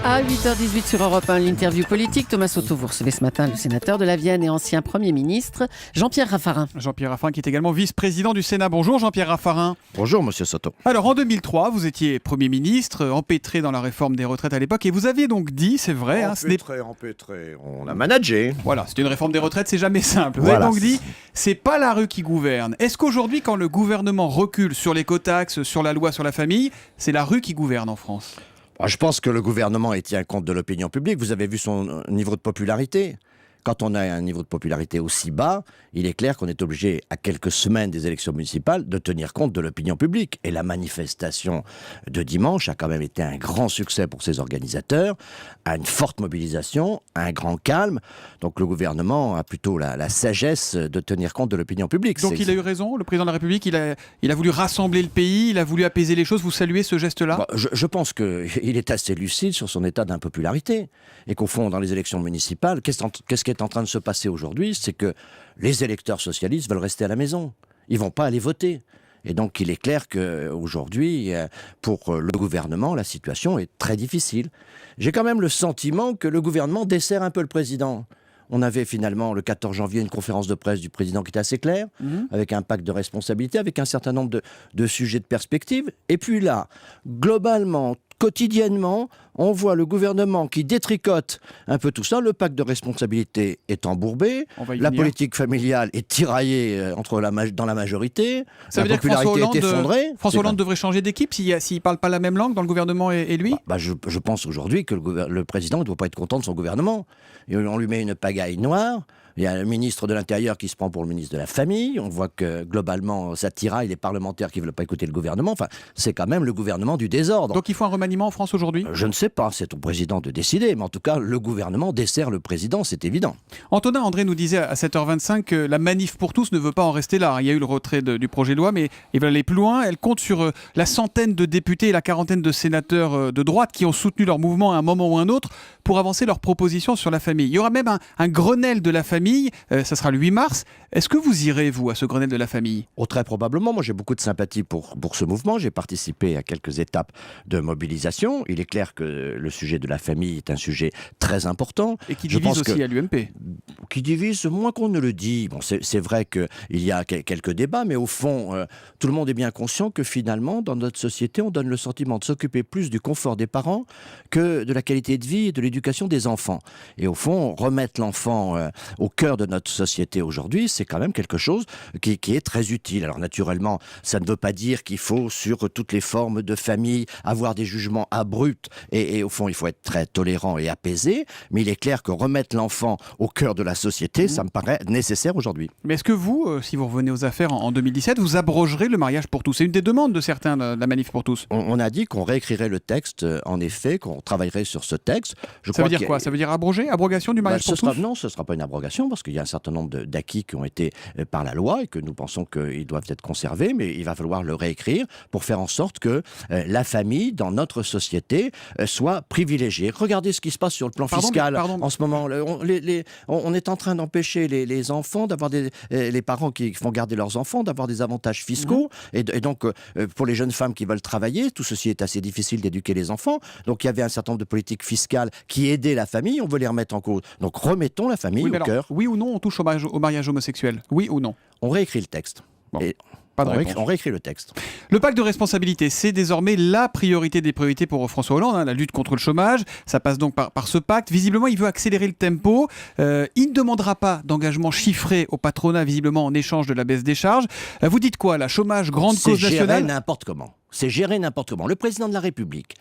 À 8h18 sur Europe 1, l'interview politique. Thomas Soto, vous recevez ce matin le sénateur de la Vienne et ancien Premier ministre, Jean-Pierre Raffarin. Jean-Pierre Raffarin qui est également vice-président du Sénat. Bonjour Jean-Pierre Raffarin. Bonjour Monsieur Soto. Alors en 2003, vous étiez Premier ministre, empêtré dans la réforme des retraites à l'époque, et vous aviez donc dit, c'est vrai... Empêtré, on l'a managé. Voilà, c'était une réforme des retraites, c'est jamais simple. Vous Voilà. avez donc dit, c'est pas la rue qui gouverne. Est-ce qu'aujourd'hui, quand le gouvernement recule sur l'écotaxe, sur la loi sur la famille, c'est la rue qui gouverne en France ? Je pense que le gouvernement tient compte de l'opinion publique. Vous avez vu son niveau de popularité. Quand on a un niveau de popularité aussi bas, il est clair qu'on est obligé, à quelques semaines des élections municipales, de tenir compte de l'opinion publique. Et la manifestation de dimanche a quand même été un grand succès pour ses organisateurs, à une forte mobilisation, un grand calme. Donc le gouvernement a plutôt la sagesse de tenir compte de l'opinion publique. Donc il a eu raison, le président de la République, il a voulu rassembler le pays, il a voulu apaiser les choses. Vous saluez ce geste-là ? Je pense qu'il est assez lucide sur son état d'impopularité. Et qu'au fond, dans les élections municipales, qu'est-ce qui est en train de se passer aujourd'hui ? C'est que les électeurs socialistes veulent rester à la maison. Ils ne vont pas aller voter. Et donc, il est clair qu'aujourd'hui, pour le gouvernement, la situation est très difficile. J'ai quand même le sentiment que le gouvernement dessert un peu le président. On avait finalement, le 14 janvier, une conférence de presse du président qui était assez claire, avec un pacte de responsabilité, avec un certain nombre de sujets de perspective. Et puis là, globalement, quotidiennement, on voit le gouvernement qui détricote un peu tout ça. Le pacte de responsabilité est embourbé. La politique familiale est tiraillée dans la majorité. Ça veut la dire que François popularité est effondrée. François Hollande devrait changer d'équipe s'il ne parle pas la même langue dans le gouvernement et lui ? Je pense aujourd'hui que le président ne doit pas être content de son gouvernement. Et on lui met une pagaille noire. Il y a le ministre de l'Intérieur qui se prend pour le ministre de la Famille. On voit que, globalement, ça tiraille les parlementaires qui ne veulent pas écouter le gouvernement. Enfin, c'est quand même le gouvernement du désordre. Donc il faut un remaniement en France aujourd'hui ? Je ne sais pas, c'est au président de décider. Mais en tout cas, le gouvernement dessert le président, c'est évident. Antonin André nous disait à 7h25 que la manif pour tous ne veut pas en rester là. Il y a eu le retrait du projet de loi, mais ils veulent aller plus loin. Elle compte sur la centaine de députés et la quarantaine de sénateurs de droite qui ont soutenu leur mouvement à un moment ou un autre pour avancer leurs propositions sur la famille. Il y aura même un Grenelle de la famille, ça sera le 8 mars. Est-ce que vous irez, vous, à ce Grenelle de la famille ? Très probablement. Moi, j'ai beaucoup de sympathie pour ce mouvement. J'ai participé à quelques étapes de mobilisation. Il est clair que le sujet de la famille est un sujet très important. Et qui divise aussi à l'UMP. Qui divise moins qu'on ne le dit. Bon, c'est vrai qu'il y a quelques débats, mais au fond, tout le monde est bien conscient que finalement, dans notre société, on donne le sentiment de s'occuper plus du confort des parents que de la qualité de vie et de l'éducation des enfants. Et au fond, remettre l'enfant au cœur de notre société aujourd'hui, c'est quand même quelque chose qui est très utile. Alors naturellement, ça ne veut pas dire qu'il faut, sur toutes les formes de famille, avoir des jugements abrupts. Et au fond, il faut être très tolérant et apaisé. Mais il est clair que remettre l'enfant au cœur de la société, ça me paraît nécessaire aujourd'hui. Mais est-ce que vous, si vous revenez aux affaires en 2017, vous abrogerez le mariage pour tous ? C'est une des demandes de certains de la manif pour tous. On a dit qu'on réécrirait le texte, en effet, qu'on travaillerait sur ce texte. Ça veut dire quoi ? Ça veut dire abroger ? Abrogation du mariage pour tous ? Non, ce ne sera pas une abrogation, parce qu'il y a un certain nombre d'acquis qui ont été par la loi et que nous pensons qu'ils doivent être conservés, mais il va falloir le réécrire pour faire en sorte que la famille, dans notre société, soit privilégiée. Regardez ce qui se passe sur le plan fiscal en ce moment. On est en train d'empêcher les enfants d'avoir les parents qui font garder leurs enfants, d'avoir des avantages fiscaux. Et donc, pour les jeunes femmes qui veulent travailler, tout ceci est assez difficile d'éduquer les enfants. Donc, il y avait un certain nombre de politiques fiscales qui aidaient la famille. On veut les remettre en cause. Donc, remettons la famille au cœur. Oui ou non, on touche au mariage homosexuel ? Oui ou non ? On réécrit le texte. Bon. On réécrit le texte. Le pacte de responsabilité, c'est désormais la priorité des priorités pour François Hollande, la lutte contre le chômage. Ça passe donc par ce pacte. Visiblement, il veut accélérer le tempo. Il ne demandera pas d'engagement chiffré au patronat, visiblement en échange de la baisse des charges. Vous dites quoi, la chômage, grande cause nationale ? C'est géré n'importe comment. C'est géré n'importe comment. Le président de la République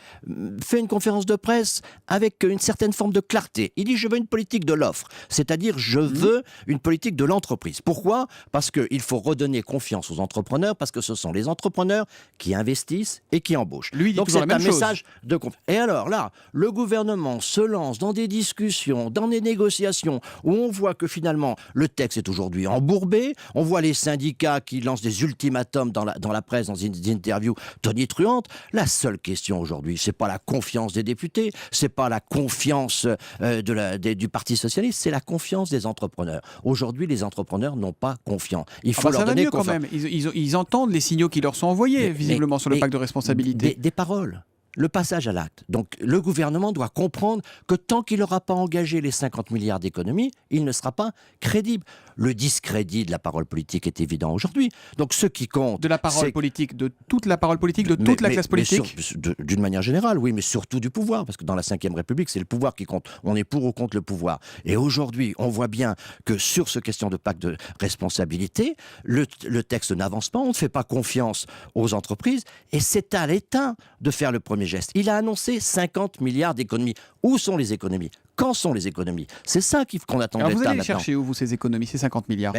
fait une conférence de presse avec une certaine forme de clarté. Il dit « je veux une politique de l'offre », c'est-à-dire « je veux une politique de l'entreprise ». Pourquoi ? Parce qu'il faut redonner confiance aux entrepreneurs, parce que ce sont les entrepreneurs qui investissent et qui embauchent. Lui, il dit donc toujours c'est la un même chose. message de confiance. Et alors là, le gouvernement se lance dans des discussions, dans des négociations, où on voit que finalement le texte est aujourd'hui embourbé, on voit les syndicats qui lancent des ultimatums dans la presse, dans des interviews tonitruante. La seule question aujourd'hui, c'est pas la confiance des députés, c'est pas la confiance du Parti socialiste, c'est la confiance des entrepreneurs. Aujourd'hui, les entrepreneurs n'ont pas confiance. Il faut leur donner confiance. Quand même. Ils entendent les signaux qui leur sont envoyés, visiblement, sur le pacte de responsabilité. Des paroles. le passage à l'acte. Donc le gouvernement doit comprendre que tant qu'il n'aura pas engagé les 50 milliards d'économies, il ne sera pas crédible. Le discrédit de la parole politique est évident aujourd'hui. Donc ce qui compte... De la parole politique, de toute la parole politique, de toute la classe politique. D'une manière générale, oui, mais surtout du pouvoir, parce que dans la Ve République, c'est le pouvoir qui compte. On est pour ou contre le pouvoir. Et aujourd'hui, on voit bien que sur ce question de pacte de responsabilité, le texte n'avance pas, on ne fait pas confiance aux entreprises, et c'est à l'État de faire le premier geste. Il a annoncé 50 milliards d'économies. Où sont les économies ? Quand sont les économies ? C'est ça qu'on attend de l'État maintenant. Vous allez les chercher où, vous, ces économies, ces 50 milliards ?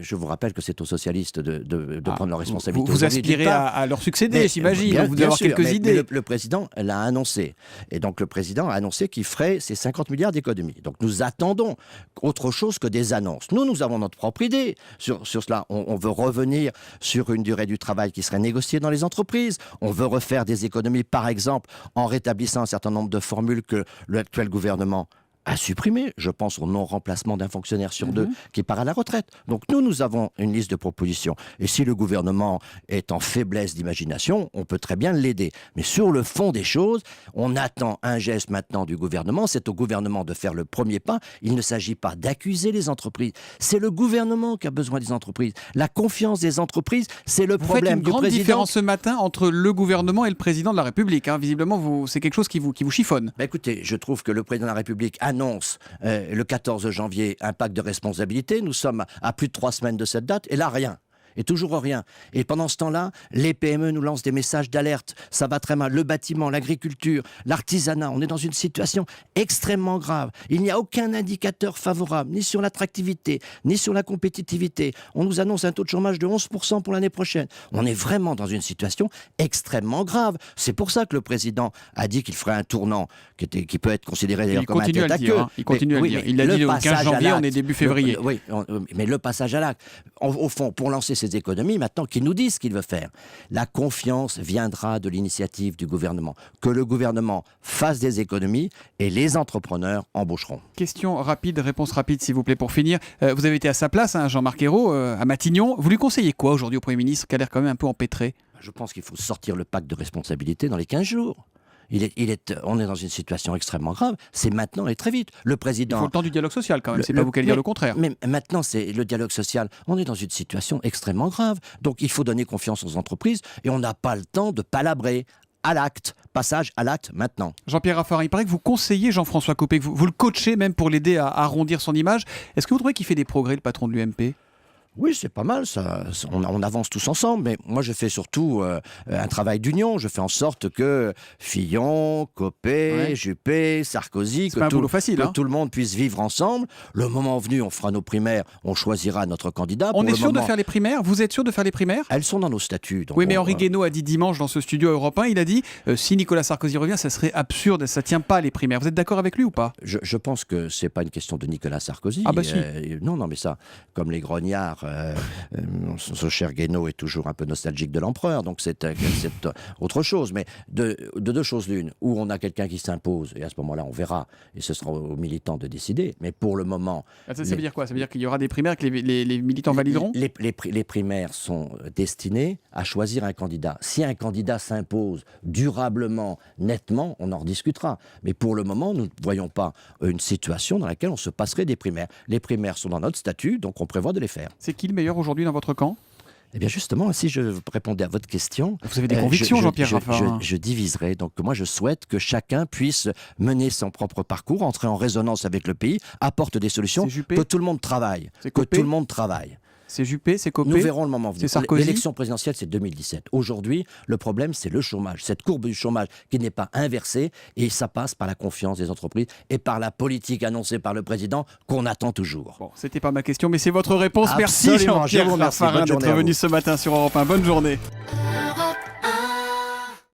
Je vous rappelle que c'est aux socialistes de prendre leurs responsabilités. Vous aspirez à leur succéder, j'imagine. Vous devez avoir quelques idées. Le président l'a annoncé. Et donc le président a annoncé qu'il ferait ces 50 milliards d'économies. Donc nous attendons autre chose que des annonces. Nous avons notre propre idée sur cela. On veut revenir sur une durée du travail qui serait négociée dans les entreprises. On veut refaire des économies, par exemple, en rétablissant un certain nombre de formules que l'actuel gouvernement à supprimer. Je pense au non-remplacement d'un fonctionnaire sur deux qui part à la retraite. Donc nous avons une liste de propositions. Et si le gouvernement est en faiblesse d'imagination, on peut très bien l'aider. Mais sur le fond des choses, on attend un geste maintenant du gouvernement. C'est au gouvernement de faire le premier pas. Il ne s'agit pas d'accuser les entreprises. C'est le gouvernement qui a besoin des entreprises. La confiance des entreprises, c'est le problème du président. Vous faites une grande différence ce matin entre le gouvernement et le président de la République. Visiblement, c'est quelque chose qui vous chiffonne. Écoutez, je trouve que le président de la République annonce le 14 janvier un pacte de responsabilité. Nous sommes à plus de 3 semaines de cette date et là, rien. Et toujours rien. Et pendant ce temps-là, les PME nous lancent des messages d'alerte. Ça va très mal. Le bâtiment, l'agriculture, l'artisanat, on est dans une situation extrêmement grave. Il n'y a aucun indicateur favorable, ni sur l'attractivité, ni sur la compétitivité. On nous annonce un taux de chômage de 11% pour l'année prochaine. On est vraiment dans une situation extrêmement grave. C'est pour ça que le président a dit qu'il ferait un tournant qui peut être considéré d'ailleurs comme un tête à queue. Il continue à le dire. Il l'a dit le 15 janvier, on est début février. Mais le passage à l'acte, au fond, pour lancer ces économies, maintenant qu'il nous dise ce qu'il veut faire. La confiance viendra de l'initiative du gouvernement. Que le gouvernement fasse des économies et les entrepreneurs embaucheront. Question rapide, réponse rapide s'il vous plaît pour finir. Vous avez été à sa place, Jean-Marc Ayrault, à Matignon. Vous lui conseillez quoi aujourd'hui au Premier ministre qui a l'air quand même un peu empêtré ? Je pense qu'il faut sortir le pacte de responsabilité dans les 15 jours. On est dans une situation extrêmement grave. C'est maintenant et très vite. Le président... Il faut le temps du dialogue social quand même. C'est pas vous qui allez dire le contraire. Mais maintenant, c'est le dialogue social. On est dans une situation extrêmement grave. Donc il faut donner confiance aux entreprises et on n'a pas le temps de palabrer. À l'acte, passage à l'acte maintenant. Jean-Pierre Raffarin, il paraît que vous conseillez Jean-François Copé, que vous le coachez même pour l'aider à arrondir son image. Est-ce que vous trouvez qu'il fait des progrès, le patron de l'UMP ? Oui, c'est pas mal, ça. On avance tous ensemble, mais moi je fais surtout un travail d'union. Je fais en sorte que Fillon, Copé, Juppé, Sarkozy, que tout le monde puisse vivre ensemble. Le moment venu, on fera nos primaires, on choisira notre candidat. On est sûr de faire les primaires ? Vous êtes sûr de faire les primaires ? Elles sont dans nos statuts. Oui, mais Henri Guénaud a dit dimanche dans ce studio Europe 1, il a dit si Nicolas Sarkozy revient, ça serait absurde, ça ne tient pas les primaires. Vous êtes d'accord avec lui ou pas ? Je pense que c'est pas une question de Nicolas Sarkozy. Ah bah si. Non, mais ça, comme les grognards. Ce cher Guénaud est toujours un peu nostalgique de l'empereur, donc c'est autre chose. Mais de deux choses l'une, où on a quelqu'un qui s'impose, et à ce moment-là on verra, et ce sera aux militants de décider. Mais pour le moment... Ça veut dire quoi ? Ça veut dire qu'il y aura des primaires que les militants valideront ? Les primaires sont destinées à choisir un candidat. Si un candidat s'impose durablement, nettement, on en rediscutera. Mais pour le moment, nous ne voyons pas une situation dans laquelle on se passerait des primaires. Les primaires sont dans notre statut, donc on prévoit de les faire. C'est qui le meilleur aujourd'hui dans votre camp ? Eh bien justement, si je répondais à votre question... Vous avez des convictions, Jean-Pierre Raffarin. Je diviserai. Donc moi, je souhaite que chacun puisse mener son propre parcours, entrer en résonance avec le pays, apporte des solutions, que tout le monde travaille. C'est Juppé, c'est Copé. Nous verrons le moment venu. C'est Sarkozy. L'élection présidentielle, c'est 2017. Aujourd'hui, le problème, c'est le chômage. Cette courbe du chômage qui n'est pas inversée, et ça passe par la confiance des entreprises et par la politique annoncée par le président qu'on attend toujours. Bon, c'était pas ma question, mais c'est votre réponse. Absolument. Merci Jean-Pierre Raffarin d'être venu ce matin sur Europe 1. Bonne journée.